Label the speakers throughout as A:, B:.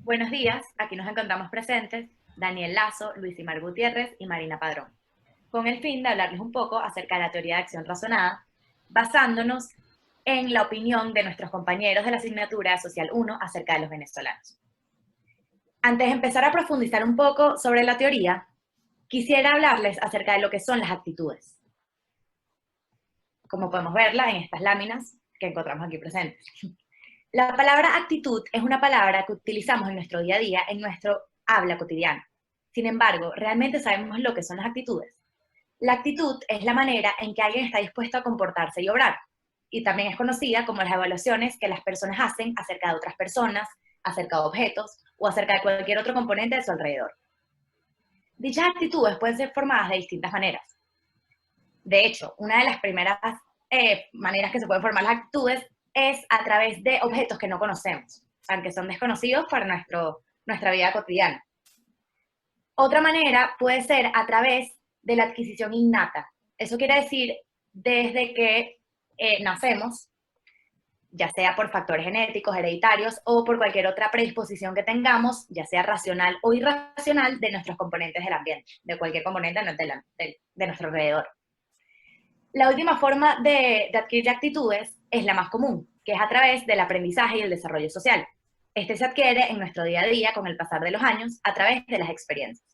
A: Buenos días, aquí nos encontramos presentes Daniel Lazo, Luis Imar Gutiérrez y Marina Padrón, con el fin de hablarles un poco acerca de la teoría de acción razonada, basándonos en la opinión de nuestros compañeros de la asignatura de Social 1 acerca de los venezolanos. Antes de empezar a profundizar un poco sobre la teoría, quisiera hablarles acerca de lo que son las actitudes, como podemos verla en estas láminas que encontramos aquí presentes. La palabra actitud es una palabra que utilizamos en nuestro día a día, en nuestro habla cotidiana. Sin embargo, ¿realmente sabemos lo que son las actitudes? La actitud es la manera en que alguien está dispuesto a comportarse y obrar, y también es conocida como las evaluaciones que las personas hacen acerca de otras personas, acerca de objetos o acerca de cualquier otro componente de su alrededor. Dichas actitudes pueden ser formadas de distintas maneras. De hecho, una de las primeras maneras que se pueden formar las actitudes es a través de objetos que no conocemos, aunque son desconocidos para nuestra vida cotidiana. Otra manera puede ser a través de la adquisición innata. Eso quiere decir desde que nacemos, ya sea por factores genéticos, hereditarios o por cualquier otra predisposición que tengamos, ya sea racional o irracional, de nuestros componentes del ambiente, de cualquier componente de nuestro alrededor. La última forma de adquirir actitudes es la más común, que es a través del aprendizaje y el desarrollo social. Este se adquiere en nuestro día a día con el pasar de los años a través de las experiencias.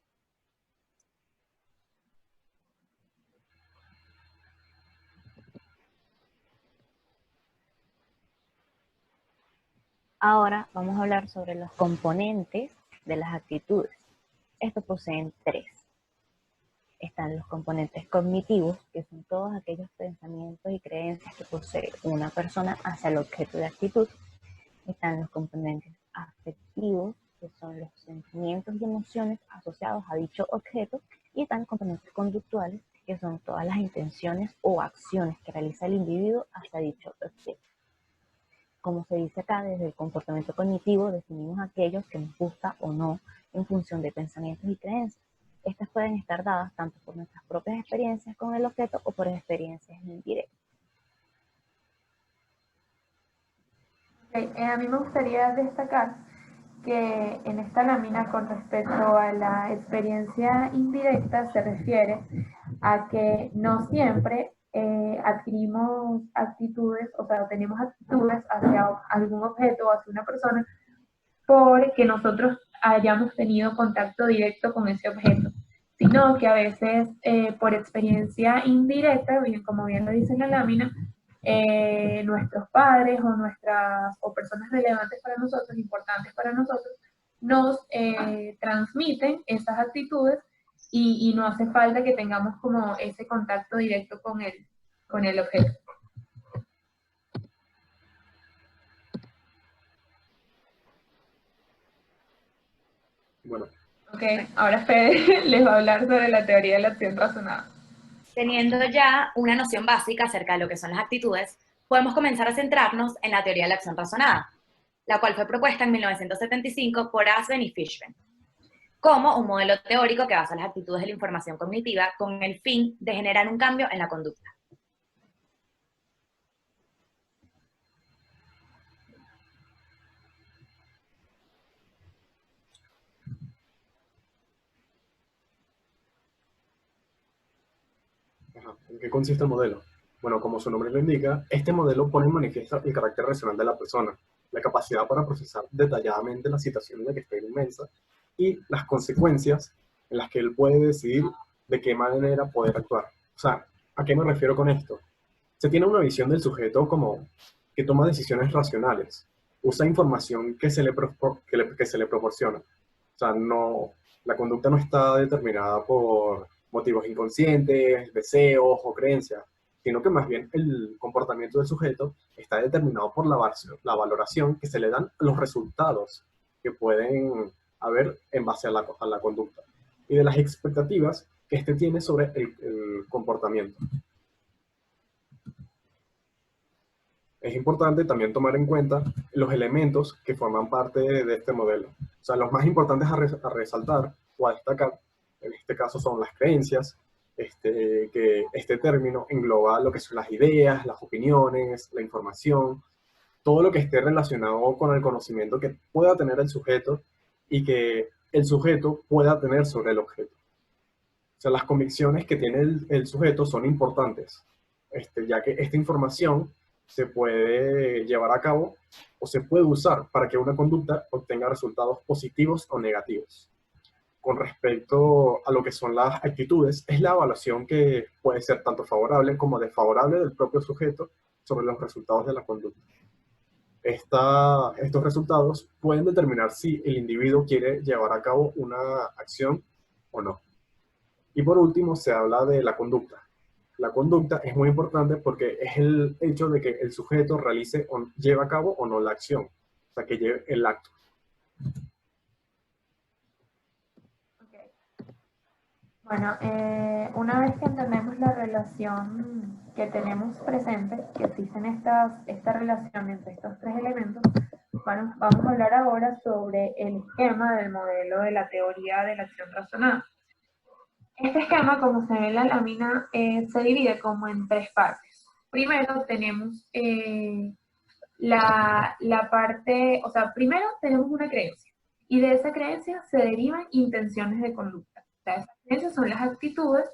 B: Ahora vamos a hablar sobre los componentes de las actitudes. Estos poseen tres. Están los componentes cognitivos, que son todos aquellos pensamientos y creencias que posee una persona hacia el objeto de actitud. Están los componentes afectivos, que son los sentimientos y emociones asociados a dicho objeto. Y están los componentes conductuales, que son todas las intenciones o acciones que realiza el individuo hacia dicho objeto. Como se dice acá, desde el comportamiento cognitivo definimos aquellos que nos gusta o no en función de pensamientos y creencias. Estas pueden estar dadas tanto por nuestras propias experiencias con el objeto o por experiencias indirectas.
C: A mí me gustaría destacar que en esta lámina, con respecto a la experiencia indirecta, se refiere a que no siempre adquirimos actitudes, o sea, tenemos actitudes hacia algún objeto o hacia una persona porque nosotros hayamos tenido contacto directo con ese objeto, sino que a veces por experiencia indirecta, bien, como bien lo dice en la lámina, nuestros padres o personas relevantes para nosotros, importantes para nosotros, nos transmiten esas actitudes y no hace falta que tengamos como ese contacto directo con el objeto.
D: Bueno.
C: Ok, ahora Fede les va a hablar sobre la teoría de la acción razonada.
A: Teniendo ya una noción básica acerca de lo que son las actitudes, podemos comenzar a centrarnos en la teoría de la acción razonada, la cual fue propuesta en 1975 por Asben y Fishman, como un modelo teórico que basa las actitudes de la información cognitiva con el fin de generar un cambio en la conducta.
D: ¿En qué consiste el modelo? Bueno, como su nombre lo indica, este modelo pone en manifiesto el carácter racional de la persona, la capacidad para procesar detalladamente la situación en la que está inmensa y las consecuencias en las que él puede decidir de qué manera poder actuar. O sea, ¿a qué me refiero con esto? Se tiene una visión del sujeto como que toma decisiones racionales, usa información que se le proporciona. O sea, la conducta no está determinada por motivos inconscientes, deseos o creencias, sino que más bien el comportamiento del sujeto está determinado por la valoración que se le dan los resultados que pueden haber en base a la conducta y de las expectativas que éste tiene sobre el comportamiento. Es importante también tomar en cuenta los elementos que forman parte de este modelo. O sea, los más importantes a resaltar o a destacar, en este caso son las creencias, que este término engloba lo que son las ideas, las opiniones, la información, todo lo que esté relacionado con el conocimiento que pueda tener el sujeto y que el sujeto pueda tener sobre el objeto. O sea, las convicciones que tiene el sujeto son importantes, ya que esta información se puede llevar a cabo o se puede usar para que una conducta obtenga resultados positivos o negativos. Con respecto a lo que son las actitudes, es la evaluación que puede ser tanto favorable como desfavorable del propio sujeto sobre los resultados de la conducta. Estos resultados pueden determinar si el individuo quiere llevar a cabo una acción o no. Y por último, se habla de la conducta. La conducta es muy importante porque es el hecho de que el sujeto realice o lleve a cabo o no la acción, o sea, que lleve el acto.
C: Bueno, una vez que entendemos la relación que tenemos presente, que existen esta relación entre estos tres elementos, bueno, vamos a hablar ahora sobre el esquema del modelo de la teoría de la acción razonada. Este esquema, como se ve en la lámina, se divide como en tres partes. Primero tenemos la parte, o sea, primero tenemos una creencia, y de esa creencia se derivan intenciones de conducta. O sea, esas creencias son las actitudes,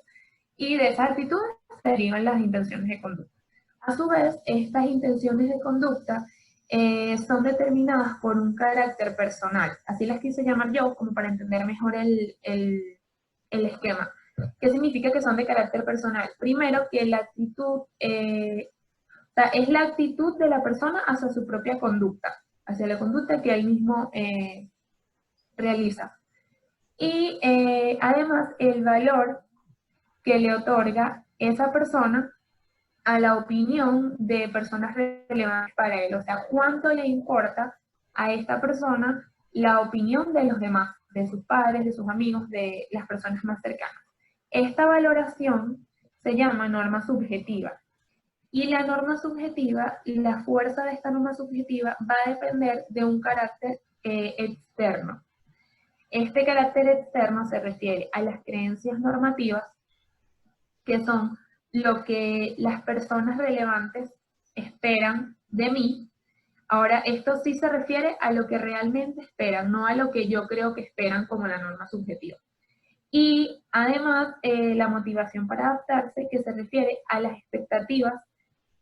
C: y de esas actitudes se derivan las intenciones de conducta. A su vez, estas intenciones de conducta son determinadas por un carácter personal. Así las quise llamar yo, como para entender mejor el esquema. ¿Qué significa que son de carácter personal? Primero, que la actitud o sea, es la actitud de la persona hacia su propia conducta, hacia la conducta que él mismo realiza. Y además el valor que le otorga esa persona a la opinión de personas relevantes para él. O sea, cuánto le importa a esta persona la opinión de los demás, de sus padres, de sus amigos, de las personas más cercanas. Esta valoración se llama norma subjetiva. Y la norma subjetiva, la fuerza de esta norma subjetiva va a depender de un carácter externo. Este carácter externo se refiere a las creencias normativas, que son lo que las personas relevantes esperan de mí. Ahora, esto sí se refiere a lo que realmente esperan, no a lo que yo creo que esperan como la norma subjetiva. Y además, la motivación para adaptarse, que se refiere a las expectativas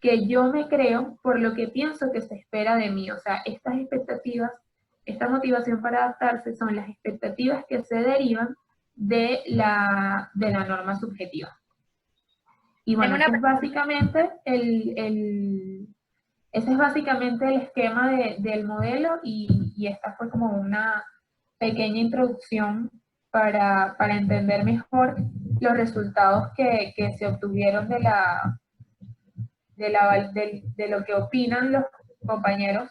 C: que yo me creo por lo que pienso que se espera de mí. O sea, estas expectativas, esta motivación para adaptarse son las expectativas que se derivan de la norma subjetiva. Y bueno, ese es básicamente ese es básicamente el esquema del modelo, y esta fue como una pequeña introducción para entender mejor los resultados que se obtuvieron de lo que opinan los compañeros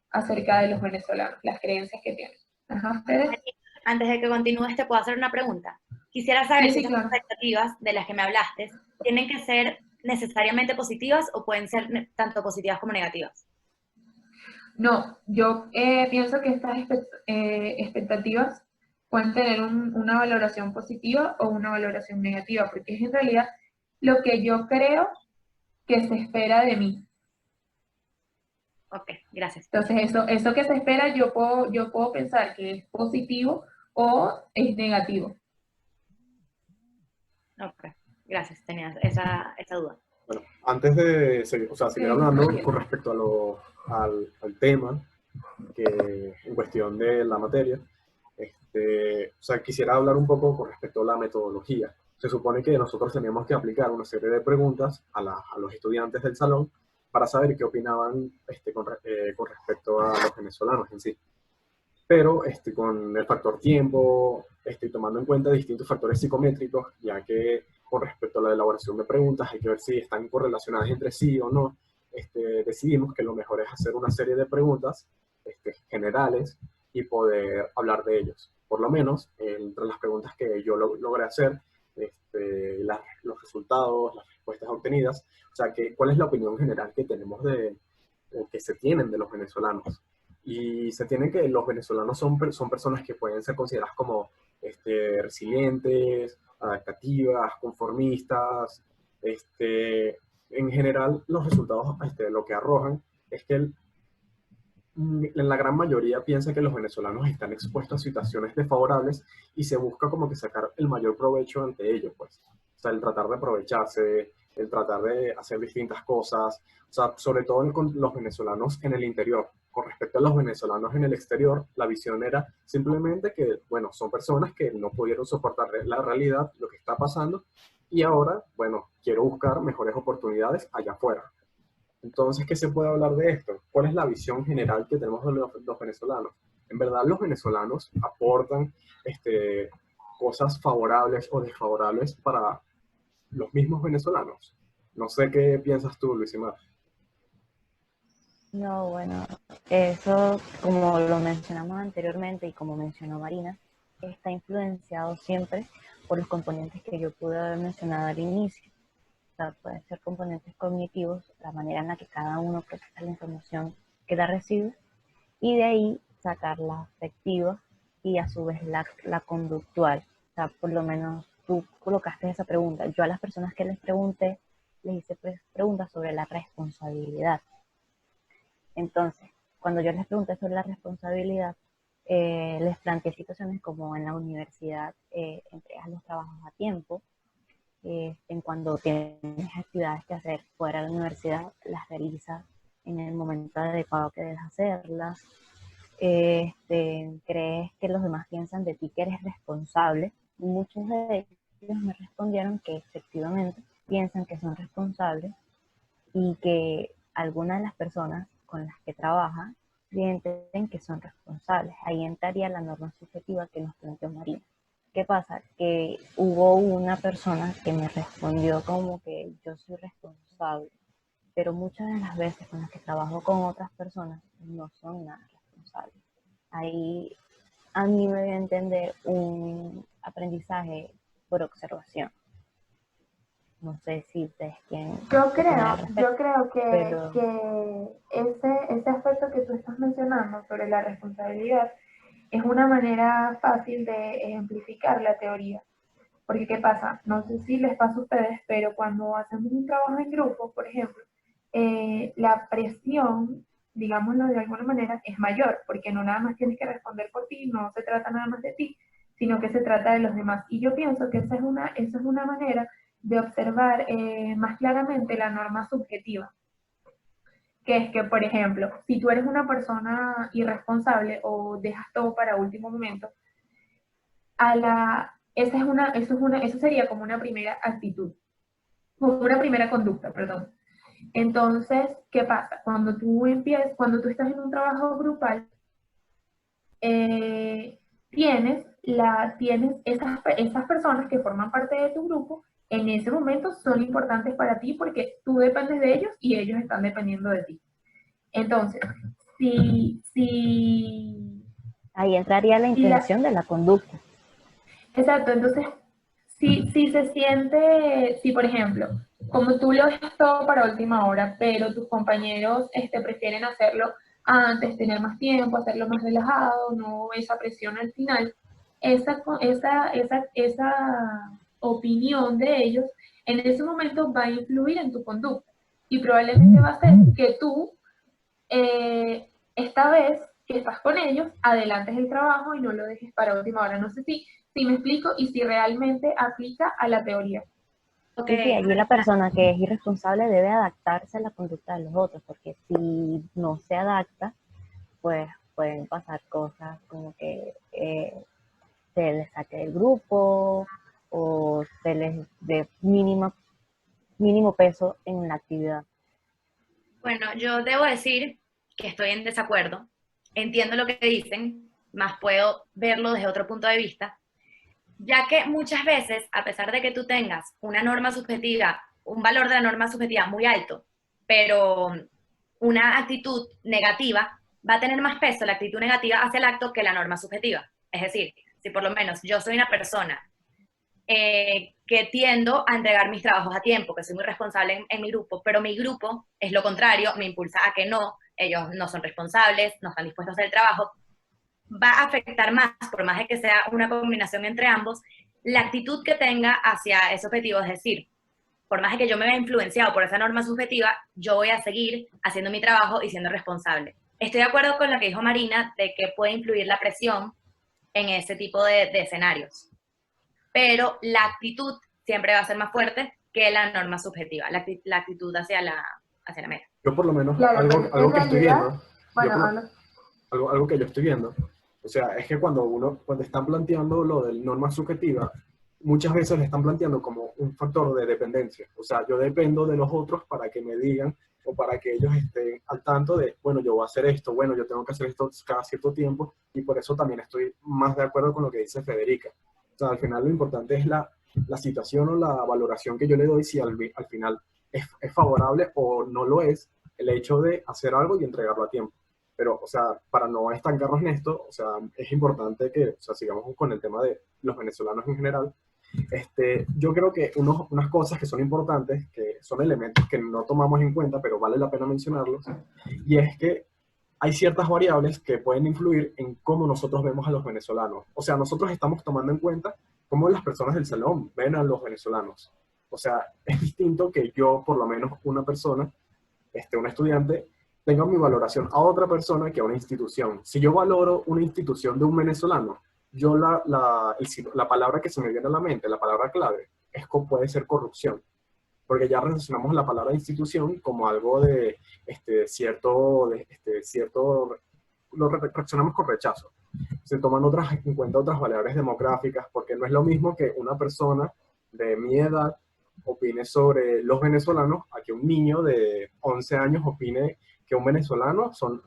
C: acerca de los venezolanos, las creencias que tienen. Ajá, ¿ustedes?
A: Antes de que continúes, te puedo hacer una pregunta. Quisiera saber si
C: claro.
A: las expectativas de las que me hablaste tienen que ser necesariamente positivas o pueden ser tanto positivas como negativas.
C: No, yo pienso que estas expectativas pueden tener una valoración positiva o una valoración negativa, porque es en realidad lo que yo creo que se espera de mí.
A: Ok, gracias.
C: Entonces, eso que se espera, yo puedo pensar que es positivo o es negativo.
A: Ok, gracias, tenía esa duda.
D: Bueno, antes de seguir hablando con respecto al tema, que en cuestión de la materia, quisiera hablar un poco con respecto a la metodología. Se supone que nosotros teníamos que aplicar una serie de preguntas a los estudiantes del salón para saber qué opinaban con respecto a los venezolanos en sí. Pero con el factor tiempo, tomando en cuenta distintos factores psicométricos, ya que con respecto a la elaboración de preguntas hay que ver si están correlacionadas entre sí o no, decidimos que lo mejor es hacer una serie de preguntas generales y poder hablar de ellos. Por lo menos, entre las preguntas que yo logré hacer, los resultados, las respuestas obtenidas, o sea, ¿cuál es la opinión general que tenemos o que se tienen de los venezolanos? Y se tiene que los venezolanos son personas que pueden ser consideradas como resilientes, adaptativas, conformistas. En general, los resultados lo que arrojan es que en la gran mayoría piensa que los venezolanos están expuestos a situaciones desfavorables y se busca como que sacar el mayor provecho ante ello, pues. O sea, el tratar de aprovecharse, el tratar de hacer distintas cosas, o sea, sobre todo con los venezolanos en el interior. Con respecto a los venezolanos en el exterior, la visión era simplemente que, bueno, son personas que no pudieron soportar la realidad, lo que está pasando, y ahora, bueno, quiero buscar mejores oportunidades allá afuera. Entonces, ¿qué se puede hablar de esto? ¿Cuál es la visión general que tenemos de los venezolanos? En verdad, los venezolanos aportan cosas favorables o desfavorables para los mismos venezolanos. No sé qué piensas tú, Luisimar.
B: No, bueno, eso, como lo mencionamos anteriormente y como mencionó Marina, está influenciado siempre por los componentes que yo pude haber mencionado al inicio. O sea, pueden ser componentes cognitivos, la manera en la que cada uno procesa la información que la recibe, y de ahí sacar la afectiva y a su vez la conductual. O sea, por lo menos tú colocaste esa pregunta. Yo a las personas que les pregunté, les hice preguntas sobre la responsabilidad. Entonces, cuando yo les pregunté sobre la responsabilidad, les planteé situaciones como en la universidad, entregas los trabajos a tiempo, en cuando tienes actividades que hacer fuera de la universidad, las realizas en el momento adecuado que debes hacerlas. ¿Crees que los demás piensan de ti que eres responsable? Muchos de ellos me respondieron que efectivamente piensan que son responsables y que algunas de las personas con las que trabaja sienten que son responsables. Ahí entraría la norma subjetiva que nos planteó Marina. ¿Qué pasa? Que hubo una persona que me respondió como que yo soy responsable, pero muchas de las veces con las que trabajo con otras personas no son nada responsables. Ahí a mí me voy a entender un aprendizaje por observación. No sé si ustedes quieren
C: Yo
B: opinar al respecto,
C: creo
B: pero
C: que ese aspecto que tú estás mencionando sobre la responsabilidad es una manera fácil de ejemplificar la teoría. Porque, ¿qué pasa? No sé si les pasa a ustedes, pero cuando hacemos un trabajo en grupo, por ejemplo, la presión, digámoslo de alguna manera, es mayor, porque no nada más tienes que responder por ti, no se trata nada más de ti, sino que se trata de los demás. Y yo pienso que esa es una manera de observar más claramente la norma subjetiva, que es que, por ejemplo, si tú eres una persona irresponsable o dejas todo para último momento, eso sería como una primera actitud, como una primera conducta, perdón. Entonces, ¿qué pasa? Cuando tú estás en un trabajo grupal, tienes esas personas que forman parte de tu grupo, en ese momento son importantes para ti porque tú dependes de ellos y ellos están dependiendo de ti. Entonces,
B: ahí entraría la
C: si la,
B: intención de la conducta.
C: exacto, entonces, si por ejemplo, como tú lo dejas todo para última hora, pero tus compañeros prefieren hacerlo antes, tener más tiempo, hacerlo más relajado, no esa presión al final, esa opinión de ellos en ese momento va a influir en tu conducta y probablemente va a hacer que tú, esta vez que estás con ellos, adelantes el trabajo y no lo dejes para última hora. No sé si me explico y si realmente aplica a la teoría.
A: Ok,
B: Sí, allí la persona que es irresponsable debe adaptarse a la conducta de los otros, porque si no se adapta, pues pueden pasar cosas como que se les saque del grupo o se les dé mínimo peso en la actividad.
A: bueno, yo debo decir que estoy en desacuerdo. Entiendo lo que dicen, más puedo verlo desde otro punto de vista, ya que muchas veces, a pesar de que tú tengas una norma subjetiva, un valor de la norma subjetiva muy alto, pero una actitud negativa, va a tener más peso la actitud negativa hacia el acto que la norma subjetiva. Es decir, si por lo menos yo soy una persona que tiendo a entregar mis trabajos a tiempo, que soy muy responsable en mi grupo, pero mi grupo es lo contrario, me impulsa a que no, ellos no son responsables, no están dispuestos a hacer el trabajo, va a afectar más, por más de que sea una combinación entre ambos, la actitud que tenga hacia ese objetivo. Es decir, por más de que yo me vea influenciado por esa norma subjetiva, yo voy a seguir haciendo mi trabajo y siendo responsable. Estoy de acuerdo con lo que dijo Marina, de que puede influir la presión en ese tipo de escenarios, pero la actitud siempre va a ser más fuerte que la norma subjetiva, la actitud hacia la meta.
D: Yo por lo menos,
C: Claro, pero es que
D: algo
C: en
D: que estoy
C: realidad,
D: viendo, yo
C: bueno,
D: por lo-
C: hablo.
D: algo que yo estoy viendo, o sea, es que cuando están planteando lo del norma subjetiva, muchas veces le están planteando como un factor de dependencia. O sea, yo dependo de los otros para que me digan o para que ellos estén al tanto de, bueno, yo voy a hacer esto, bueno, yo tengo que hacer esto cada cierto tiempo, y por eso también estoy más de acuerdo con lo que dice Federica. O sea, al final lo importante es la situación o la valoración que yo le doy, si al final es favorable o no lo es, el hecho de hacer algo y entregarlo a tiempo. Pero, o sea, para no estancarnos en esto, o sea, es importante que, o sea, sigamos con el tema de los venezolanos en general. Yo creo que unas cosas que son importantes, que son elementos que no tomamos en cuenta, pero vale la pena mencionarlos, y es que hay ciertas variables que pueden influir en cómo nosotros vemos a los venezolanos. O sea, nosotros estamos tomando en cuenta cómo las personas del salón ven a los venezolanos. O sea, es distinto que yo, por lo menos una persona, un estudiante, tenga mi valoración a otra persona que a una institución. Si yo valoro una institución de un venezolano, yo la palabra que se me viene a la mente, la palabra clave, puede ser corrupción, porque ya relacionamos la palabra institución como algo cierto, lo reaccionamos con rechazo. Se toman en cuenta otras variables demográficas, porque no es lo mismo que una persona de mi edad opine sobre los venezolanos a que un niño de 11 años opine que un venezolano son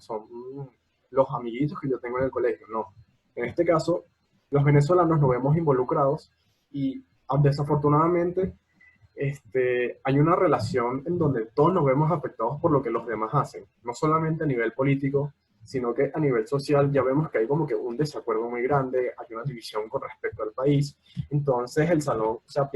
D: los amiguitos que yo tengo en el colegio. No. En este caso, los venezolanos nos vemos involucrados y desafortunadamente hay una relación en donde todos nos vemos afectados por lo que los demás hacen, no solamente a nivel político, sino que a nivel social ya vemos que hay como que un desacuerdo muy grande, hay una división con respecto al país. Entonces el salón, o sea,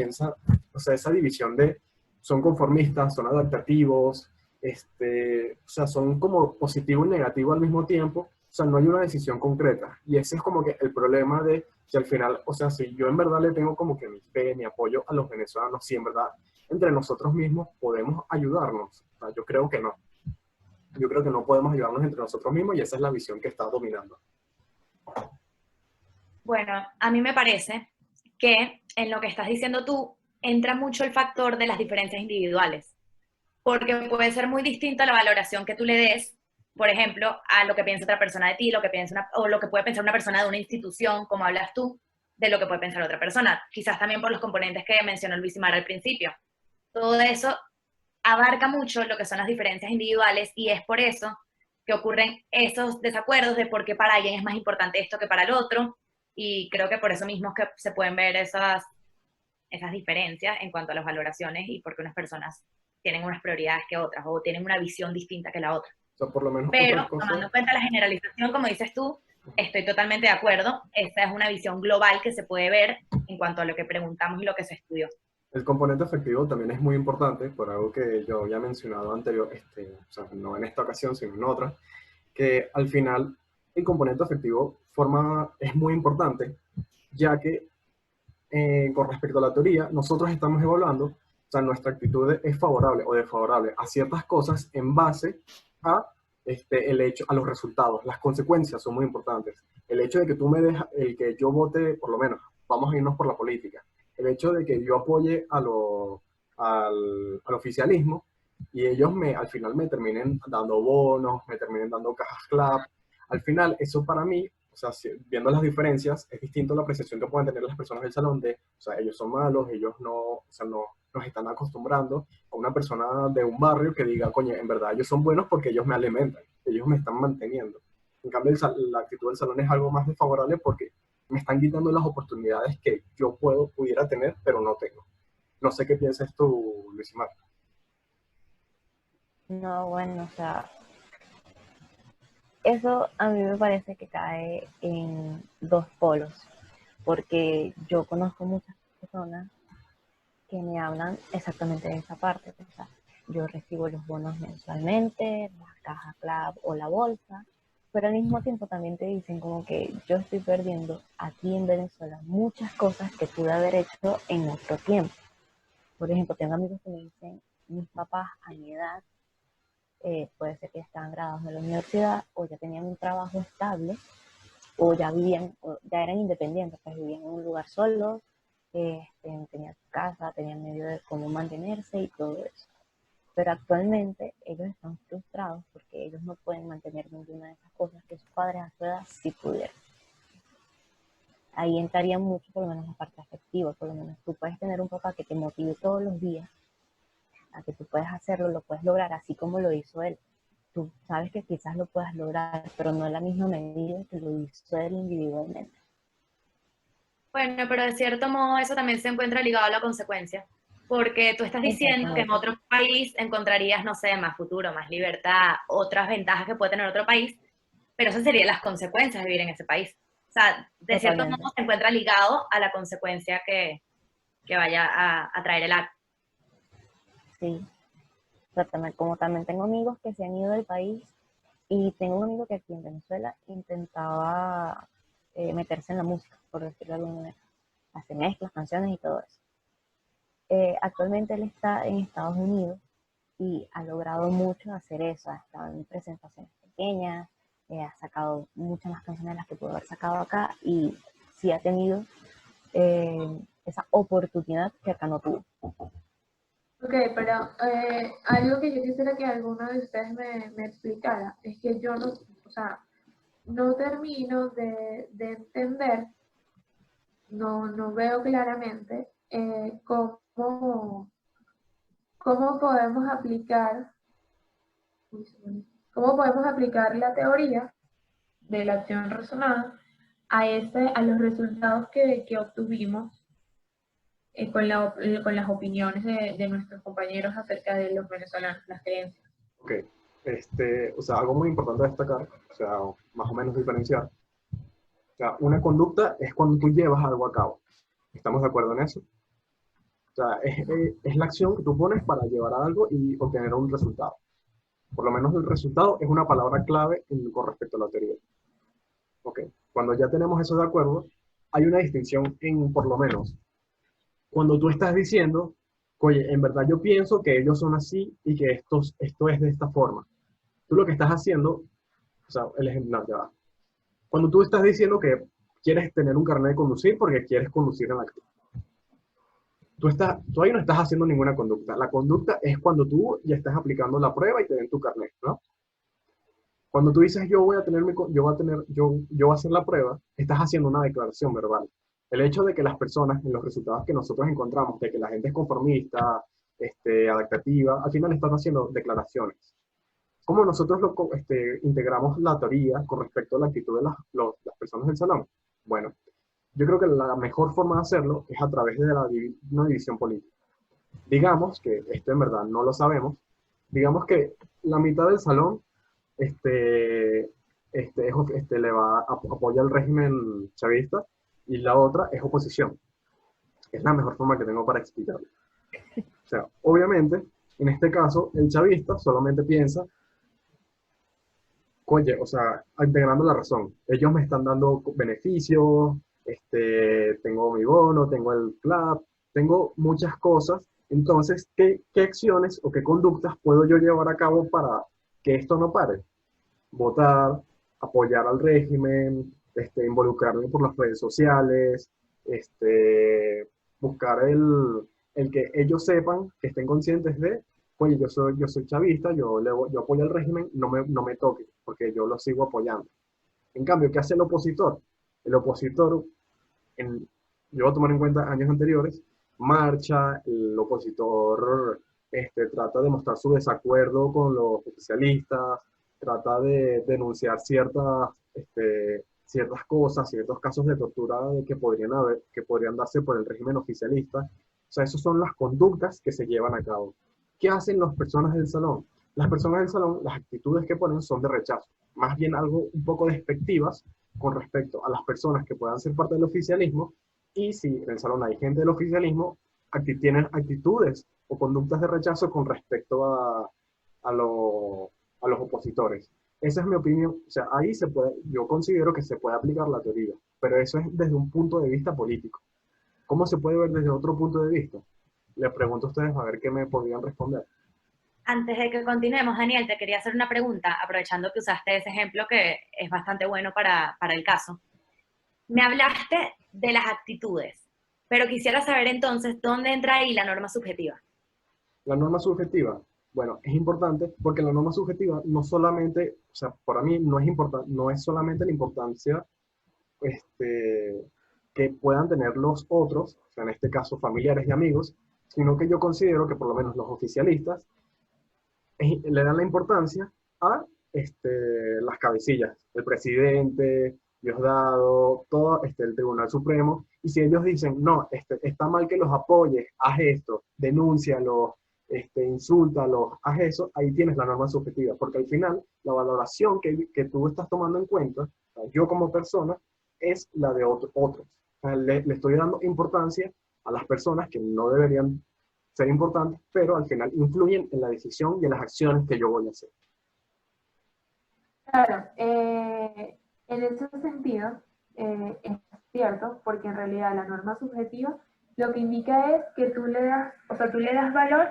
D: o sea, esa división de son conformistas, son adaptativos, o sea, son como positivo y negativo al mismo tiempo, o sea, no hay una decisión concreta. Y ese es como que el problema de que al final, o sea, si yo en verdad le tengo como que mi fe, mi apoyo a los venezolanos, si en verdad entre nosotros mismos podemos ayudarnos. O sea, yo creo que no. Yo creo que no podemos ayudarnos entre nosotros mismos y esa es la visión que está dominando.
A: Bueno, a mí me parece que en lo que estás diciendo tú entra mucho el factor de las diferencias individuales, porque puede ser muy distinta la valoración que tú le des, por ejemplo, a lo que piensa otra persona de ti, o lo que puede pensar una persona de una institución, como hablas tú, de lo que puede pensar otra persona. Quizás también por los componentes que mencionó Luis y Mara al principio. Todo eso abarca mucho lo que son las diferencias individuales y es por eso que ocurren esos desacuerdos de por qué para alguien es más importante esto que para el otro, y creo que por eso mismo es que se pueden ver esas diferencias en cuanto a las valoraciones y porque unas personas tienen unas prioridades que otras o tienen una visión distinta que la otra.
D: O sea, por lo menos
A: Pero
D: otra cosa.
A: tomando en cuenta la generalización, como dices tú, estoy totalmente de acuerdo. Esta es una visión global que se puede ver en cuanto a lo que preguntamos y lo que se estudió.
D: El componente afectivo también es muy importante, por algo que yo había mencionado anterior, o sea, no en esta ocasión, sino en otra, que al final el componente afectivo es muy importante, ya que con respecto a la teoría, nosotros estamos evaluando, o sea, nuestra actitud es favorable o desfavorable a ciertas cosas en base a a los resultados. Las consecuencias son muy importantes. El hecho de que tú me dejas, el que yo vote, por lo menos, vamos a irnos por la política, el hecho de que yo apoye al oficialismo y ellos al final me terminen dando bonos, me terminen dando cajas CLAP, al final eso para mí, o sea, viendo las diferencias, es distinto la apreciación que pueden tener las personas del salón de, o sea, ellos son malos, ellos no, o sea, no nos están acostumbrando a una persona de un barrio que diga, coño, en verdad ellos son buenos porque ellos me alimentan, ellos me están manteniendo. En cambio, la actitud del salón es algo más desfavorable porque me están quitando las oportunidades que yo pudiera tener, pero no tengo. No sé qué piensas tú, Luis Mar.
B: No, bueno, o sea, eso a mí me parece que cae en dos polos, porque yo conozco muchas personas que me hablan exactamente de esa parte. O sea, yo recibo los bonos mensualmente, la caja CLAP o la bolsa, pero al mismo tiempo también te dicen como que yo estoy perdiendo aquí en Venezuela muchas cosas que pude haber hecho en otro tiempo. Por ejemplo, tengo amigos que me dicen, mis papás a mi edad puede ser que ya estaban graduados de la universidad o ya tenían un trabajo estable o ya vivían, o ya eran independientes, pues vivían en un lugar solo, tenían su casa, tenían medio de cómo mantenerse y todo eso. Pero actualmente ellos están frustrados porque ellos no pueden mantener ninguna de esas cosas que sus padres a su edad sí pudieron. Ahí entraría mucho por lo menos la parte afectiva, por lo menos tú puedes tener un papá que te motive todos los días a que tú puedes hacerlo, lo puedes lograr así como lo hizo él. Tú sabes que quizás lo puedas lograr, pero no en la misma medida que lo hizo él individualmente.
A: Bueno, pero de cierto modo eso también se encuentra ligado a la consecuencia, porque tú estás diciendo que en otro país encontrarías, no sé, más futuro, más libertad, otras ventajas que puede tener otro país, pero esas serían las consecuencias de vivir en ese país. O sea, de cierto modo se encuentra ligado a la consecuencia que vaya a traer el acto.
B: Sí, exactamente. Como también tengo amigos que se han ido del país y tengo un amigo que aquí en Venezuela intentaba meterse en la música, por decirlo de alguna manera, hacer mezclas, canciones y todo eso. Actualmente él está en Estados Unidos y ha logrado mucho hacer eso, ha estado en presentaciones pequeñas, ha sacado muchas más canciones de las que pudo haber sacado acá y sí ha tenido esa oportunidad que acá no tuvo.
C: Ok, pero algo que yo quisiera que alguno de ustedes me explicara es que yo no, o sea, no termino de entender, no veo claramente cómo podemos aplicar, la teoría de la acción razonada a los resultados que obtuvimos con las opiniones de nuestros compañeros acerca de los venezolanos, las creencias.
D: Ok, o sea, algo muy importante a destacar, o sea, más o menos diferenciar. O sea, una conducta es cuando tú llevas algo a cabo. ¿Estamos de acuerdo en eso? O sea, es la acción que tú pones para llevar a algo y obtener un resultado. Por lo menos el resultado es una palabra clave con respecto a la teoría. Ok, cuando ya tenemos eso de acuerdo, hay una distinción en, por lo menos, cuando tú estás diciendo, oye, en verdad yo pienso que ellos son así y que esto es de esta forma. Tú lo que estás haciendo, o sea, el ejemplo, ya va. Cuando tú estás diciendo que quieres tener un carnet de conducir porque quieres conducir en la calle, tú ahí no estás haciendo ninguna conducta. La conducta es cuando tú ya estás aplicando la prueba y te den tu carnet, ¿no? Cuando tú dices yo voy a hacer la prueba, estás haciendo una declaración verbal. El hecho de que las personas, en los resultados que nosotros encontramos, de que la gente es conformista, adaptativa, al final están haciendo declaraciones. ¿Cómo nosotros integramos la teoría con respecto a la actitud de las personas del salón? Bueno, yo creo que la mejor forma de hacerlo es a través de una división política. Digamos que esto en verdad no lo sabemos, digamos que la mitad del salón apoya el régimen chavista y la otra es oposición. Es la mejor forma que tengo para explicarlo. O sea, obviamente, en este caso, el chavista solamente piensa, oye, o sea, integrando la razón, ellos me están dando beneficios, tengo mi bono, tengo el club, tengo muchas cosas, entonces, ¿qué acciones o qué conductas puedo yo llevar a cabo para que esto no pare? Votar, apoyar al régimen, involucrarme por las redes sociales, buscar el que ellos sepan, que estén conscientes de, oye, yo soy chavista, yo apoyo al régimen, no me toque, porque yo lo sigo apoyando. En cambio, ¿qué hace el opositor? El opositor, yo voy a tomar en cuenta años anteriores, marcha, el opositor trata de mostrar su desacuerdo con los oficialistas, trata de denunciar ciertas cosas, ciertos casos de tortura que podrían darse por el régimen oficialista. O sea, esas son las conductas que se llevan a cabo. ¿Qué hacen las personas del salón? Las personas del salón, las actitudes que ponen son de rechazo, más bien algo un poco despectivas con respecto a las personas que puedan ser parte del oficialismo, y si en el salón hay gente del oficialismo, tienen actitudes o conductas de rechazo con respecto a los opositores. Esa es mi opinión. O sea, ahí yo considero que se puede aplicar la teoría, pero eso es desde un punto de vista político. ¿Cómo se puede ver desde otro punto de vista? Les pregunto a ustedes a ver qué me podrían responder.
A: Antes de que continuemos, Daniel, te quería hacer una pregunta, aprovechando que usaste ese ejemplo que es bastante bueno para el caso. Me hablaste de las actitudes, pero quisiera saber entonces dónde entra ahí la norma subjetiva.
D: La norma subjetiva, bueno, es importante porque la norma subjetiva no solamente, o sea, para mí no es importante, no es solamente la importancia que puedan tener los otros, o sea, en este caso familiares y amigos, sino que yo considero que por lo menos los oficialistas le dan la importancia a las cabecillas, el presidente, Diosdado, todo el Tribunal Supremo, y si ellos dicen, no, está mal que los apoyes, haz esto, denúncialos, insúltalos, haz eso, ahí tienes la norma subjetiva, porque al final la valoración que tú estás tomando en cuenta, o sea, yo como persona, es la de otros. O sea, le estoy dando importancia a las personas que no deberían ser importantes, pero al final influyen en la decisión y en las acciones que yo voy a hacer.
C: Claro, en ese sentido es cierto, porque en realidad la norma subjetiva lo que indica es que tú le das, o sea, tú le das valor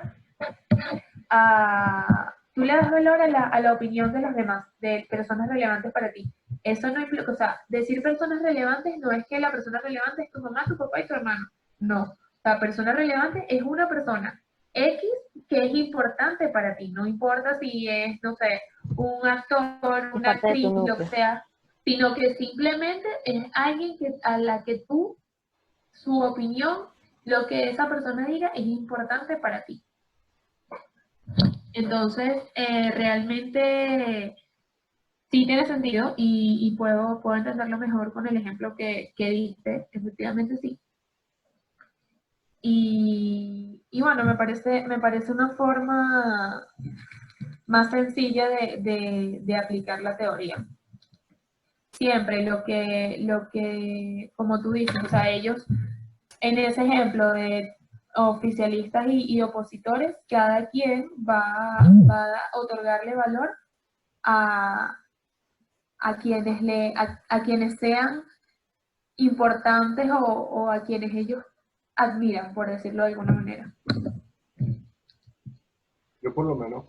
C: a la opinión de los demás, de personas relevantes para ti. Eso no implica, o sea, decir personas relevantes no es que la persona relevante es tu mamá, tu papá y tu hermano. No. La persona relevante es una persona X que es importante para ti. No importa si es, no sé, un actor, una actriz, lo que sea, sino que simplemente es alguien a la que tú, su opinión, lo que esa persona diga es importante para ti. Entonces, realmente sí tiene sentido y puedo entenderlo mejor con el ejemplo que diste, efectivamente sí. Y bueno, me parece una forma más sencilla de aplicar la teoría. Siempre lo que, como tú dices, o sea, ellos, en ese ejemplo de oficialistas y opositores, cada quien va a otorgarle valor a quienes sean importantes o a quienes ellos admiran, por decirlo de alguna manera.
D: Yo por lo menos,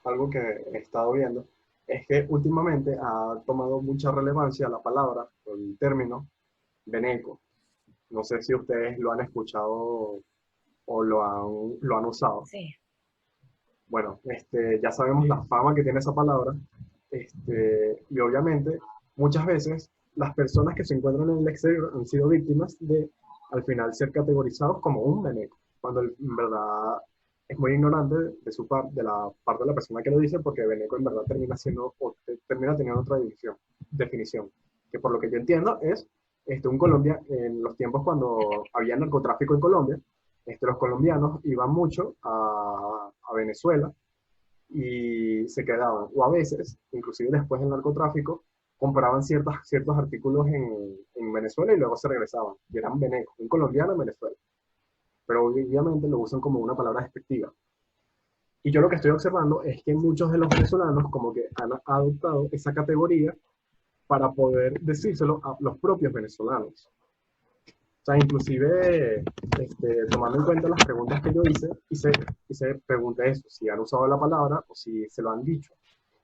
D: algo que he estado viendo, es que últimamente ha tomado mucha relevancia la palabra, o el término, beneco. No sé si ustedes lo han escuchado o lo han usado.
A: Sí.
D: Bueno, ya sabemos la fama que tiene esa palabra, y obviamente muchas veces las personas que se encuentran en el exterior han sido víctimas de al final ser categorizados como un beneco, cuando en verdad es muy ignorante de su parte, de la parte de la persona que lo dice, porque beneco en verdad termina teniendo otra definición, que por lo que yo entiendo es un Colombia, en los tiempos cuando había narcotráfico en Colombia, los colombianos iban mucho a Venezuela y se quedaban, o a veces, inclusive después del narcotráfico, compraban ciertos artículos en Venezuela y luego se regresaban, y eran venecos, un colombiano en Venezuela. Pero obviamente lo usan como una palabra despectiva. Y yo lo que estoy observando es que muchos de los venezolanos como que han adoptado esa categoría para poder decírselo a los propios venezolanos. O sea, inclusive tomando en cuenta las preguntas que yo hice, hice pregunté eso, si han usado la palabra o si se lo han dicho.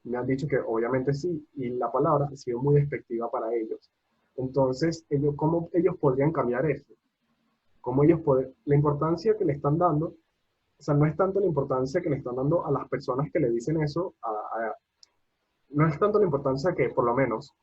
D: Me han dicho que obviamente sí, y la palabra ha sido muy despectiva para ellos. Entonces, ¿cómo ellos podrían cambiar eso? ¿Cómo ellos la importancia que le están dando, o sea, no es tanto la importancia que le están dando a las personas que le dicen eso, no es tanto la importancia que por lo menos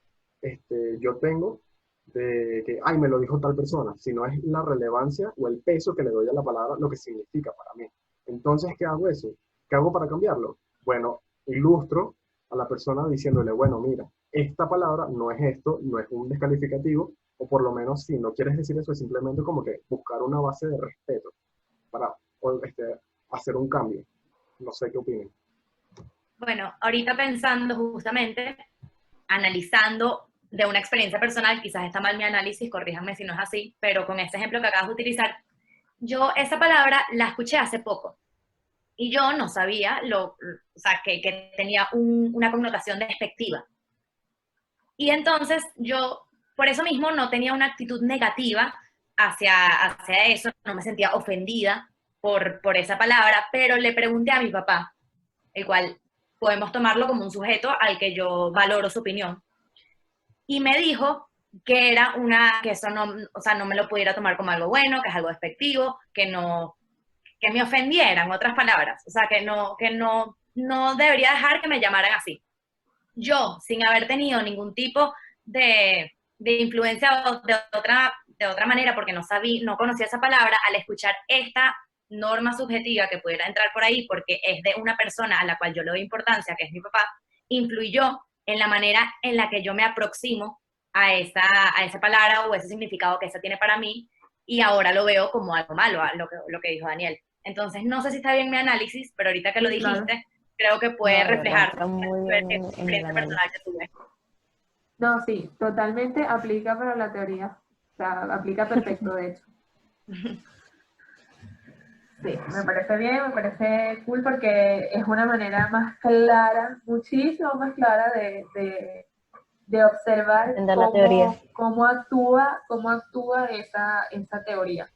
D: yo tengo de que, ay, me lo dijo tal persona, sino es la relevancia o el peso que le doy a la palabra, lo que significa para mí. Entonces, ¿qué hago eso? ¿Qué hago para cambiarlo? Bueno, ilustro a la persona diciéndole, bueno, mira, esta palabra no es esto, no es un descalificativo, o por lo menos si no quieres decir eso, es simplemente como que buscar una base de respeto para hacer un cambio. No sé qué opinan.
A: Bueno, ahorita pensando justamente, analizando de una experiencia personal, quizás está mal mi análisis, corríjanme si no es así, pero con este ejemplo que acabas de utilizar, yo esa palabra la escuché hace poco y yo no sabía o sea, que tenía una connotación despectiva. Y entonces yo, por eso mismo, no tenía una actitud negativa hacia eso, no me sentía ofendida por esa palabra, pero le pregunté a mi papá, el cual podemos tomarlo como un sujeto al que yo valoro su opinión. Y me dijo que era que eso no, o sea, no me lo pudiera tomar como algo bueno, que es algo despectivo, que me ofendiera, en otras palabras. O sea, que no debería dejar que me llamaran así. Yo, sin haber tenido ningún tipo de influencia de otra manera, porque no conocía esa palabra, al escuchar esta norma subjetiva que pudiera entrar por ahí, porque es de una persona a la cual yo le doy importancia, que es mi papá, influyó en la manera en la que yo me aproximo a esa palabra o ese significado que esa tiene para mí, y ahora lo veo como algo malo, lo que dijo Daniel. Entonces, no sé si está bien mi análisis, pero ahorita que lo dijiste,
C: Claro.
A: creo que puede
B: No, de verdad,
A: reflejar
B: está muy
A: la
B: bien en el
A: experiencia
B: análisis.
A: personal que tuve.
C: No, sí, totalmente aplica para la teoría. O sea, aplica perfecto, de hecho. Sí, me parece bien, me parece cool porque es una manera más clara, muchísimo más clara de observar
B: Entender la teoría.
C: cómo actúa esa teoría.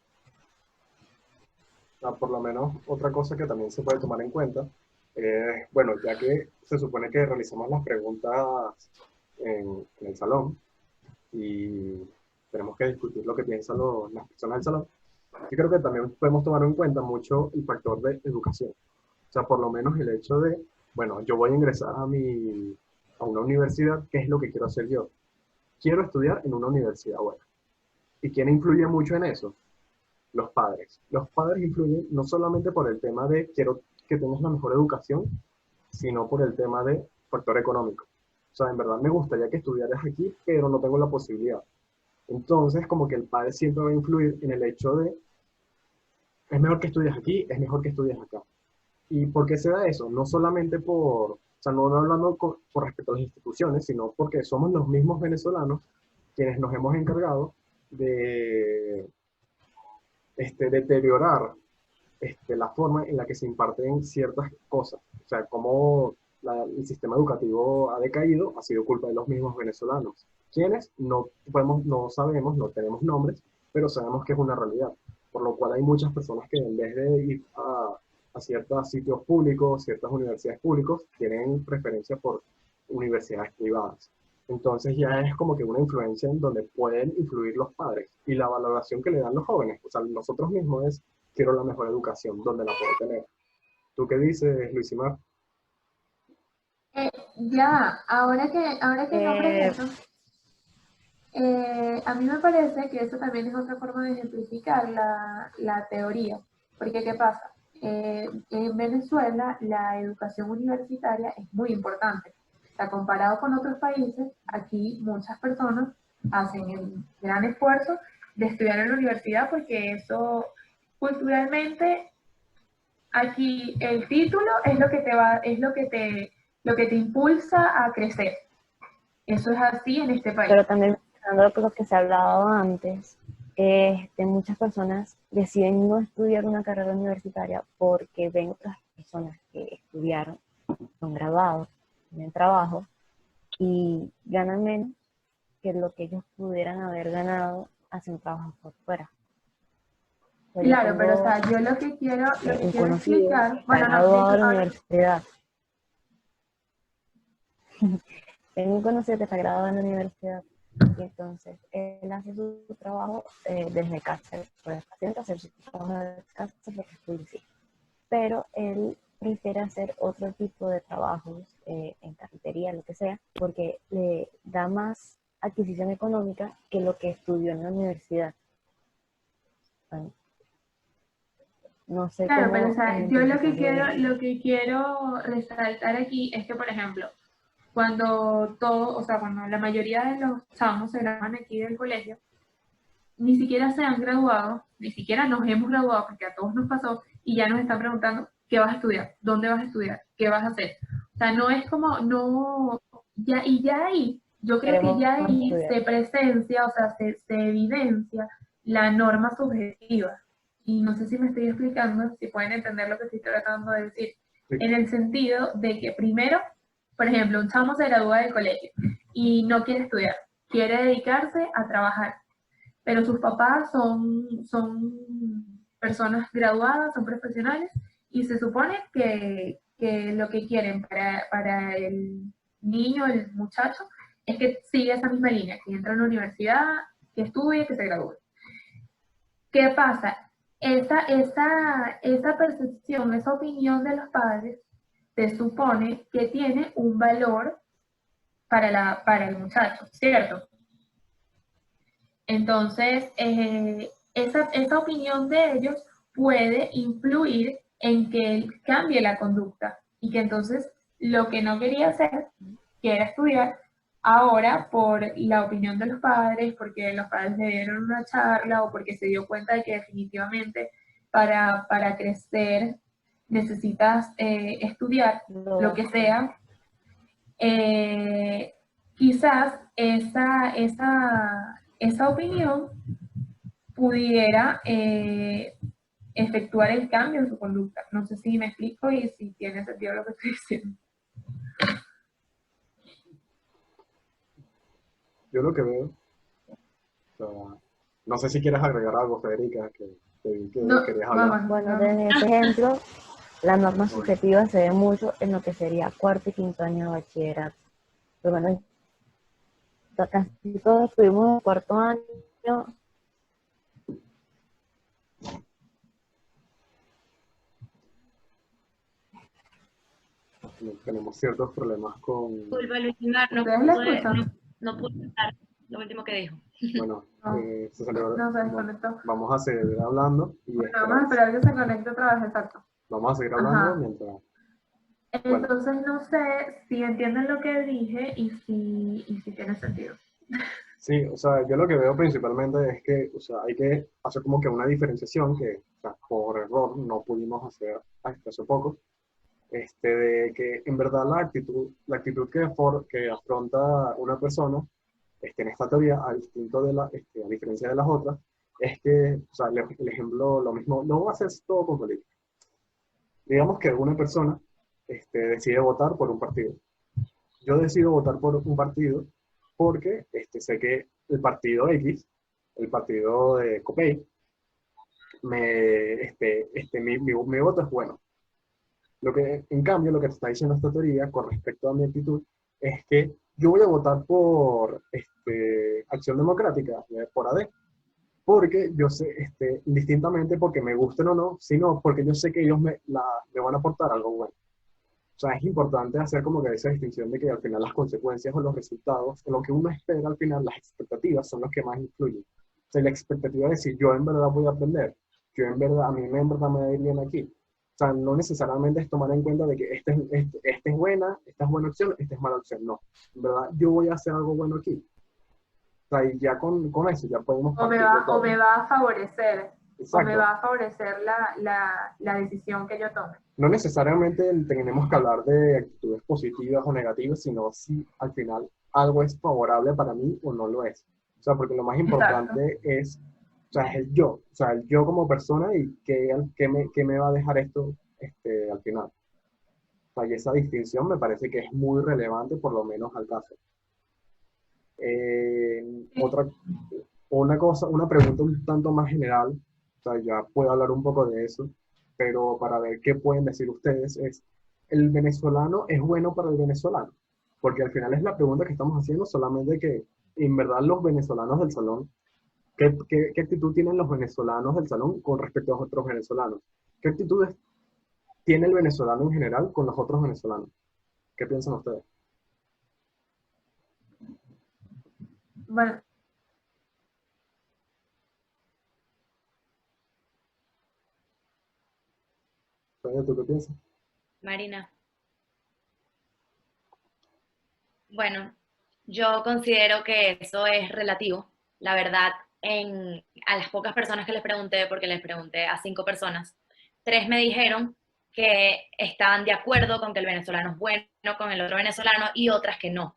D: Por lo menos otra cosa que también se puede tomar en cuenta, bueno, ya que se supone que realizamos las preguntas en el salón y tenemos que discutir lo que piensan las personas del salón, yo creo que también podemos tomar en cuenta mucho el factor de educación. O sea, por lo menos el hecho de, bueno, yo voy a ingresar a una universidad, ¿qué es lo que quiero hacer yo? Quiero estudiar en una universidad buena. ¿Y quién influye mucho en eso? Los padres. Los padres influyen no solamente por el tema de quiero que tengas la mejor educación, sino por el tema de factor económico. O sea, en verdad me gustaría que estudiaras aquí, pero no tengo la posibilidad. Entonces, como que el padre siempre va a influir en el hecho de, es mejor que estudies aquí, es mejor que estudies acá. ¿Y por qué se da eso? No solamente o sea, no hablando por respecto a las instituciones, sino porque somos los mismos venezolanos quienes nos hemos encargado de deteriorar la forma en la que se imparten ciertas cosas. O sea, cómo el sistema educativo ha decaído ha sido culpa de los mismos venezolanos, quienes no sabemos, no tenemos nombres, pero sabemos que es una realidad. Por lo cual hay muchas personas que en vez de ir a ciertos sitios públicos, ciertas universidades públicas, tienen preferencia por universidades privadas. Entonces ya es como que una influencia en donde pueden influir los padres y la valoración que le dan los jóvenes. O sea, nosotros mismos es, quiero la mejor educación, ¿dónde la puedo tener? ¿Tú qué dices, Luisimar?
C: Ya, ahora que nombres
B: Eh,
C: eso, a mí me parece que eso también es otra forma de ejemplificar la teoría. Porque, ¿qué pasa? En Venezuela la educación universitaria es muy importante. O sea, comparado con otros países, aquí muchas personas hacen el gran esfuerzo de estudiar en la universidad porque eso culturalmente aquí el título es lo que te va, es lo que te impulsa a crecer. Eso es así en este país.
B: pero también pensando lo que se ha hablado antes, muchas personas deciden no estudiar una carrera universitaria porque ven otras personas que estudiaron, son graduados, tienen trabajo y ganan menos que lo que ellos pudieran haber ganado haciendo trabajo por fuera. O sea, yo
C: Claro, pero o
B: tengo
C: sea, yo lo que
B: un
C: quiero
B: conocido que
C: explicar,
B: está
C: bueno, no,
B: graduado de la
C: ahora,
B: universidad. Tengo un conocido que está graduado en la universidad y entonces él hace su trabajo desde casa, puede paciente hacer su trabajo desde casa porque es publicista. Pero él prefiere hacer otro tipo de trabajos en cafetería, lo que sea, porque le da más adquisición económica que lo que estudió en la universidad. Bueno, no sé
C: claro, pero o
B: cómo
C: sea, yo
B: ejemplificar
C: lo que quiero resaltar aquí es que, por ejemplo, cuando la mayoría de los chamos se gradúan aquí del colegio, ni siquiera se han graduado, ni siquiera nos hemos graduado, porque a todos nos pasó, y ya nos están preguntando qué vas a estudiar, dónde vas a estudiar, qué vas a hacer. O sea, no es como, no, ya ahí, yo creo que
B: queremos
C: ya ahí
B: estudiar.
C: se presencia, o sea, se evidencia la norma subjetiva. Y no sé si me estoy explicando, si pueden entender lo que estoy tratando de decir,
D: Sí,
C: en el sentido de que primero, por ejemplo, un chamo se gradúa del colegio y no quiere estudiar, quiere dedicarse a trabajar, pero sus papás son personas graduadas, son profesionales, y se supone que que lo que quieren para el niño, el muchacho, es que siga esa misma línea, que entre a una universidad, que estudie, que se gradúe. ¿Qué pasa? Esa percepción, esa opinión de los padres, se supone que tiene un valor para el muchacho, ¿cierto? Entonces, esa opinión de ellos puede influir en que él cambie la conducta y que entonces lo que no quería hacer, que era estudiar, ahora por la opinión de los padres, porque los padres le dieron una charla o porque se dio cuenta de que definitivamente para crecer necesitas estudiar, lo que sea, quizás esa opinión pudiera efectuar el cambio en su conducta. No sé si me explico y si tiene sentido lo que estoy diciendo.
D: Yo lo que veo, o sea, no sé si quieres agregar algo, Federica, que te vi que
C: No,
D: querías hablar.
C: vamos,
B: Bueno,
C: no.
B: desde ese ejemplo, la norma subjetiva se ve mucho en lo que sería cuarto y quinto año de bachillerato. Pero bueno, casi todos estuvimos en cuarto año.
D: Tenemos ciertos problemas con,
A: Disculpa, Luis Mar, no
C: ¿Ustedes la
A: pude,
C: escuchan?
A: no pude escuchar lo último que dijo.
D: bueno,
C: No,
D: se salió-
C: no se desconectó.
D: vamos a seguir hablando y
C: Bueno, vamos a esperar que se conecte otra vez, exacto.
D: vamos a seguir hablando
C: Ajá.
D: mientras,
C: Entonces no sé si entienden lo que dije y si tiene sentido.
D: sí, o sea, yo lo que veo principalmente es que, o sea, hay que hacer como que una diferenciación que, o sea, por error no pudimos hacer hasta hace poco, de que en verdad la actitud que afronta una persona, en esta teoría, a diferencia de las otras, es que, o sea, el ejemplo, lo mismo, no va a ser todo con política. Digamos que una persona, decide votar por un partido. Yo decido votar por un partido porque, sé que el partido X, el partido de Copey, mi voto es bueno. En cambio, lo que te está diciendo esta teoría con respecto a mi actitud es que yo voy a votar por Acción Democrática, por AD, porque yo sé, indistintamente porque me gusten o no, sino porque yo sé que ellos me van a aportar algo bueno. O sea, es importante hacer como que esa distinción de que al final las consecuencias o los resultados, o lo que uno espera al final, las expectativas son los que más influyen. O sea, la expectativa de si yo en verdad voy a aprender, yo en verdad, a mí en verdad me va a ir bien aquí. O sea, no necesariamente es tomar en cuenta de que esta es buena, esta es buena opción, esta es mala opción. No, en verdad yo voy a hacer algo bueno aquí. O sea, y ya con eso ya podemos
C: O me
D: partir de todo.
C: va a favorecer, o me
D: Exacto.
C: va a favorecer la decisión que yo tome.
D: No necesariamente tenemos que hablar de actitudes positivas o negativas, sino si al final algo es favorable para mí o no lo es. O sea, porque lo más importante es, o sea, es el yo. O sea, el yo como persona y qué me va a dejar esto al final. O sea, y esa distinción me parece que es muy relevante, por lo menos al caso. Una pregunta un tanto más general, o sea, ya puedo hablar un poco de eso, pero para ver qué pueden decir ustedes es, ¿el venezolano es bueno para el venezolano? Porque al final es la pregunta que estamos haciendo, solamente que en verdad los venezolanos del salón, ¿qué actitud tienen los venezolanos del salón con respecto a los otros venezolanos? ¿Qué actitudes tiene el venezolano en general con los otros venezolanos? ¿Qué piensan ustedes?
C: Bueno,
D: ¿Tú qué piensas?
A: Marina. Bueno, yo considero que eso es relativo. La verdad, a las pocas personas que les pregunté, porque les pregunté a 5 personas, 3 me dijeron que estaban de acuerdo con que el venezolano es bueno con el otro venezolano y otras que no.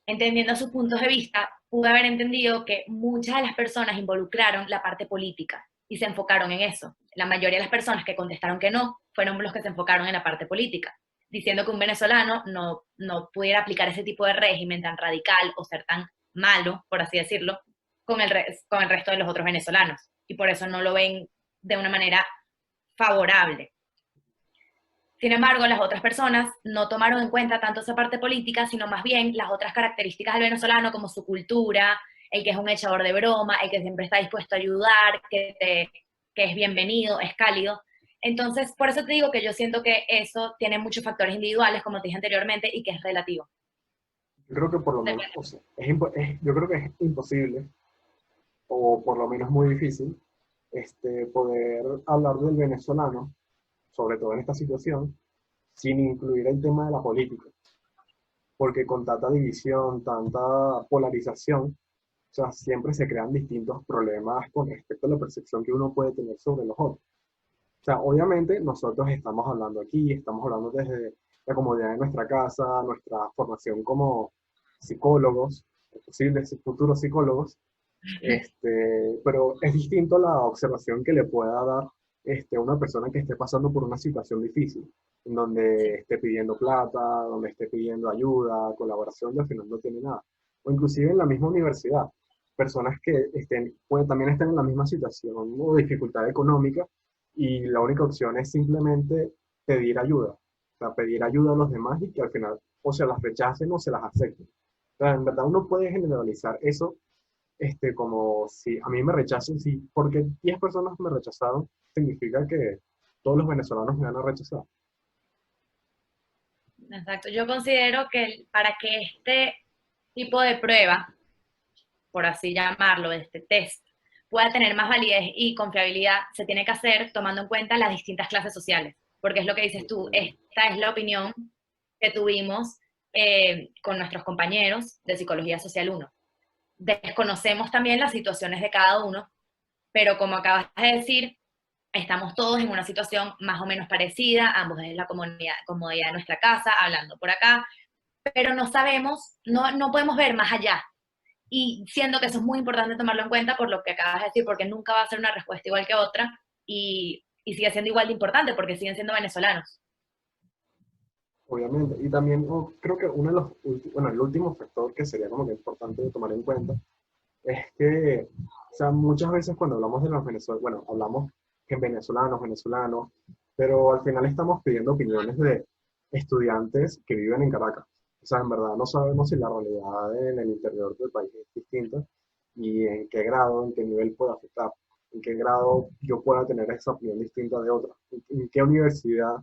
A: Entendiendo sus puntos de vista, pude haber entendido que muchas de las personas involucraron la parte política y se enfocaron en eso. La mayoría de las personas que contestaron que no fueron los que se enfocaron en la parte política, diciendo que un venezolano no pudiera aplicar ese tipo de régimen tan radical o ser tan malo, por así decirlo, con el resto de los otros venezolanos. Y por eso no lo ven de una manera favorable. Sin embargo, las otras personas no tomaron en cuenta tanto esa parte política, sino más bien las otras características del venezolano, como su cultura, el que es un echador de broma, el que siempre está dispuesto a ayudar, que es bienvenido, es cálido. Entonces, por eso te digo que yo siento que eso tiene muchos factores individuales, como te dije anteriormente, y que es relativo.
D: Yo creo que por lo menos, o sea, yo creo que es imposible, o por lo menos muy difícil, poder hablar del venezolano, sobre todo en esta situación, sin incluir el tema de la política, porque con tanta división, tanta polarización, o sea, siempre se crean distintos problemas con respecto a la percepción que uno puede tener sobre los otros. O sea, obviamente nosotros estamos hablando aquí, estamos hablando desde la comodidad de nuestra casa, nuestra formación como psicólogos, posibles futuros psicólogos, pero es distinto la observación que le pueda dar una persona que esté pasando por una situación difícil, en donde esté pidiendo plata, donde esté pidiendo ayuda, colaboración, y al final no tiene nada. O inclusive en la misma universidad, personas que pueden también estar en la misma situación o dificultad económica, y la única opción es simplemente pedir ayuda. O sea, pedir ayuda a los demás y que al final o se las rechacen o se las acepten. O sea, en verdad uno puede generalizar eso como si a mí me rechacen, si porque 10 personas me rechazaron, significa que todos los venezolanos me van a rechazar.
A: Exacto. Yo considero que para que este tipo de prueba, por así llamarlo, este test, pueda tener más validez y confiabilidad, se tiene que hacer tomando en cuenta las distintas clases sociales, porque es lo que dices tú, esta es la opinión que tuvimos con nuestros compañeros de Psicología Social 1. Desconocemos también las situaciones de cada uno, pero como acabas de decir, estamos todos en una situación más o menos parecida, ambos desde la comodidad de nuestra casa, hablando por acá, pero no sabemos, no podemos ver más allá. Y siendo que eso es muy importante tomarlo en cuenta por lo que acabas de decir, porque nunca va a ser una respuesta igual que otra, y sigue siendo igual de importante porque siguen siendo venezolanos.
D: Obviamente. Y también creo que uno de los bueno, el último factor que sería como que importante de tomar en cuenta es que, o sea, muchas veces cuando hablamos de los venezolanos, bueno, hablamos en venezolanos, pero al final estamos pidiendo opiniones de estudiantes que viven en Caracas. O sea, en verdad no sabemos si la realidad en el interior del país es distinta y en qué grado, en qué nivel puede afectar, en qué grado yo pueda tener esa opinión distinta de otra, en qué universidad,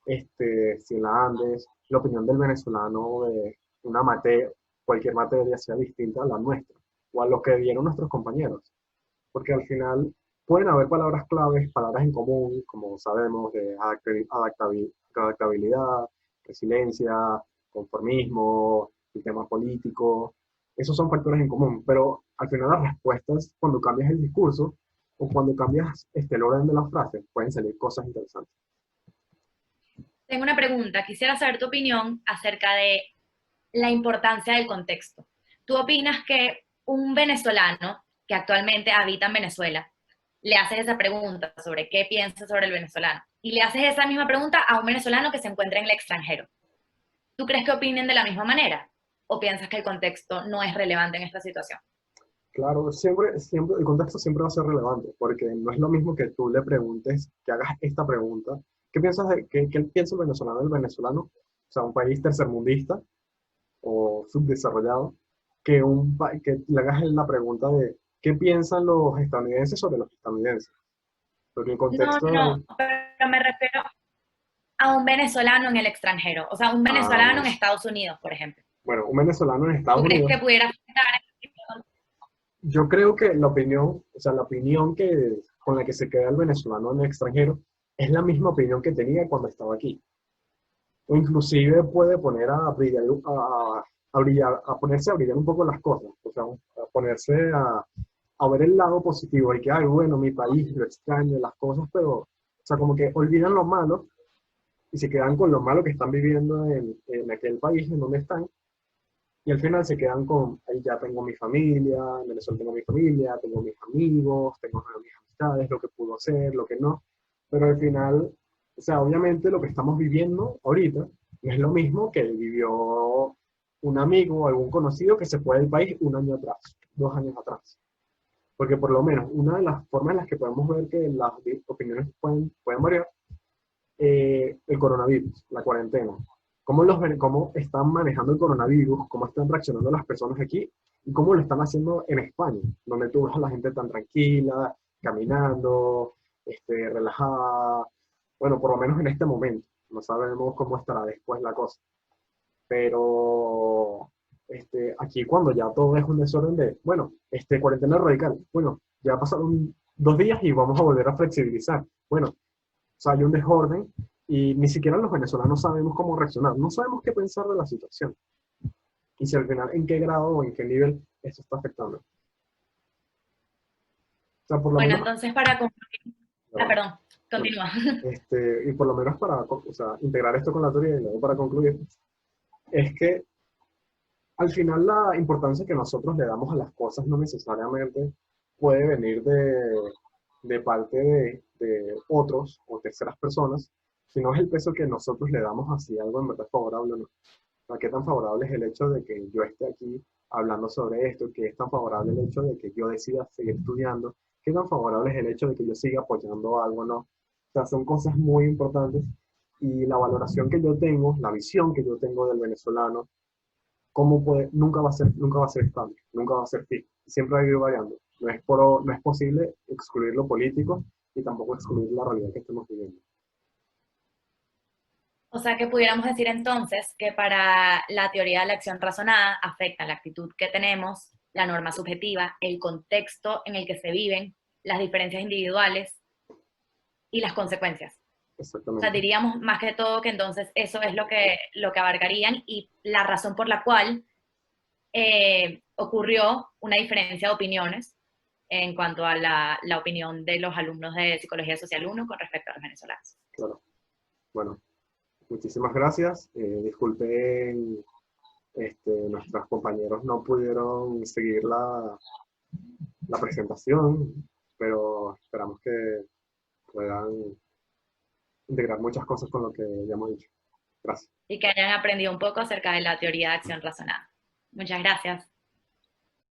D: si en la Andes, la opinión del venezolano de una materia, cualquier materia sea distinta a la nuestra o a lo que dieron nuestros compañeros. Porque al final pueden haber palabras claves, palabras en común, como sabemos, de adaptabilidad, resiliencia, conformismo, el tema político. Esos son factores en común, pero al final las respuestas, cuando cambias el discurso o cuando cambias el orden de las frases, pueden salir cosas interesantes.
A: Tengo una pregunta, quisiera saber tu opinión acerca de la importancia del contexto. ¿Tú opinas que un venezolano que actualmente habita en Venezuela, le haces esa pregunta sobre qué piensa sobre el venezolano, y le haces esa misma pregunta a un venezolano que se encuentra en el extranjero? ¿Tú crees que opinen de la misma manera? ¿O piensas que el contexto no es relevante en esta situación?
D: Claro, siempre, el contexto siempre va a ser relevante, porque no es lo mismo que tú le preguntes, que hagas esta pregunta, ¿qué piensas qué piensa el venezolano del venezolano? O sea, un país tercermundista o subdesarrollado, que le hagas la pregunta de ¿qué piensan los estadounidenses sobre los estadounidenses? Porque el contexto...
A: No, pero me refiero a un venezolano en el extranjero, o sea, un venezolano en Estados Unidos, por ejemplo.
D: Bueno, un venezolano en Estados
A: ¿Tú crees
D: Unidos...
A: que pudiera afectar?
D: Yo creo que la opinión, o sea, la opinión con la que se queda el venezolano en el extranjero es la misma opinión que tenía cuando estaba aquí. O inclusive puede poner a brillar, a ponerse a brillar un poco las cosas, o sea, a ponerse a ver el lado positivo y que, ay, bueno, mi país, lo extraño, las cosas, pero, o sea, como que olvidan lo malo y se quedan con lo malo que están viviendo en aquel país en donde están, y al final se quedan con, ahí ya tengo mi familia, en Venezuela tengo mi familia, tengo mis amigos, tengo mis amistades, lo que pudo hacer, lo que no, pero al final, o sea, obviamente lo que estamos viviendo ahorita no es lo mismo que vivió un amigo o algún conocido que se fue del país un año atrás, 2 años atrás. Porque por lo menos una de las formas en las que podemos ver que las opiniones pueden variar el coronavirus, la cuarentena. Cómo están manejando el coronavirus, cómo están reaccionando las personas aquí y cómo lo están haciendo en España, donde tú ves a la gente tan tranquila, caminando, relajada. Bueno, por lo menos en este momento. No sabemos cómo estará después la cosa. Pero aquí cuando ya todo es un desorden de, bueno, cuarentena radical, bueno, ya pasaron 2 días y vamos a volver a flexibilizar. Bueno, o sea, hay un desorden y ni siquiera los venezolanos sabemos cómo reaccionar, no sabemos qué pensar de la situación. Y si al final, en qué grado o en qué nivel esto está afectando. O sea, por lo
A: Bueno,
D: menos,
A: entonces para concluir, perdón,
D: bueno,
A: continúa.
D: y por lo menos para, o sea, integrar esto con la teoría y luego para concluir, es que al final la importancia que nosotros le damos a las cosas no necesariamente puede venir de parte de otros o terceras personas, sino es el peso que nosotros le damos a si algo en verdad es favorable o no. O sea, qué tan favorable es el hecho de que yo esté aquí hablando sobre esto, qué es tan favorable el hecho de que yo decida seguir estudiando, qué tan favorable es el hecho de que yo siga apoyando algo o no. O sea, son cosas muy importantes y la valoración que yo tengo, la visión que yo tengo del venezolano, nunca va a ser estable, nunca va a ser fijo, siempre va a ir variando. No es posible excluir lo político y tampoco excluir la realidad que estamos viviendo.
A: O sea que pudiéramos decir entonces que para la teoría de la acción razonada afecta la actitud que tenemos, la norma subjetiva, el contexto en el que se viven, las diferencias individuales y las consecuencias. O sea,
D: Exactamente.
A: diríamos más que todo que entonces eso es lo que abarcarían y la razón por la cual ocurrió una diferencia de opiniones en cuanto a la opinión de los alumnos de Psicología Social 1 con respecto a los venezolanos.
D: Claro. Bueno, muchísimas gracias. Disculpen, nuestros compañeros no pudieron seguir la presentación, pero esperamos que puedan integrar muchas cosas con lo que ya hemos dicho. Gracias.
A: Y que hayan aprendido un poco acerca de la teoría de acción razonada. Muchas gracias.